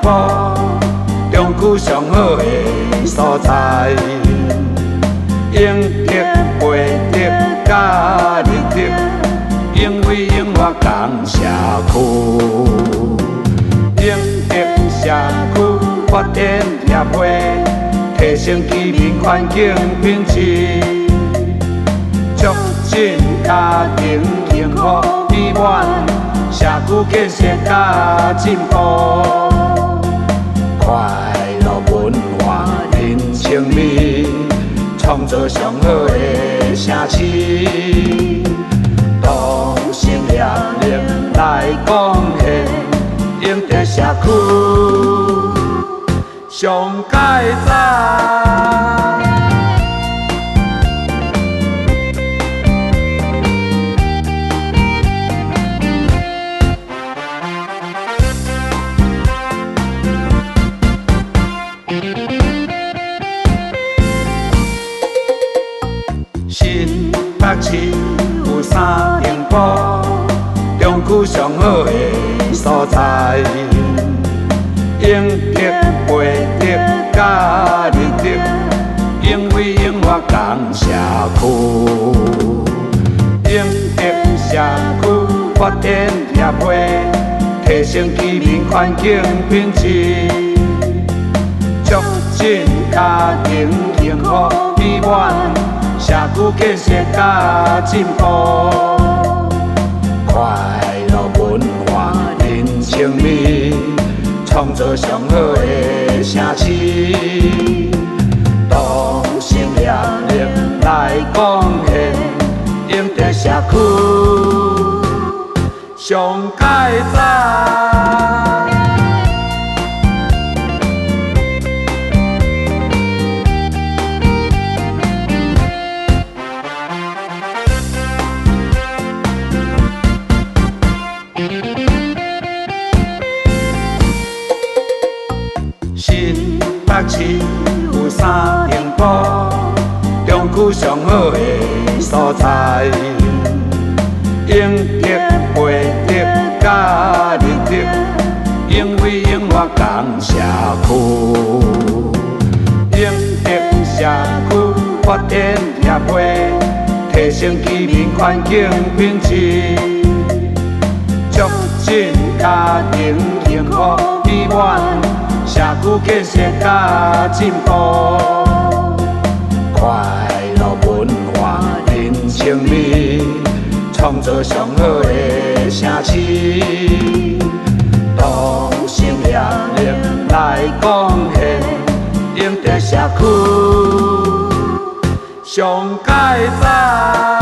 步，中区上好的所在。用德培德甲立德，永为永活共社区。永德社区发展协会，提升居民环境品质，促进家庭幸福美满，社区建设甲进步，快乐文化人情味，创造上好的城市。同心协力来贡献，永德社区上改造。新北市有3重埔，中区上好的所在。永德培德甲立德，永为永活共社区。永德社区发展协会，提升居民环境品质，促进家庭幸福美满，社区建设甲进步，快乐文化人情味，创造上好的城市。同心协力来贡献，永德社区上改造。新北市有3重埔，中区上好的所在。永德培德甲立德，永为永活共社区。永德社区发展协会，提升居民环境品质，促进家庭幸福美满，社区建设甲进步，快乐文化人情味，创造上好的城市。同心协力来贡献，永德社区上改造。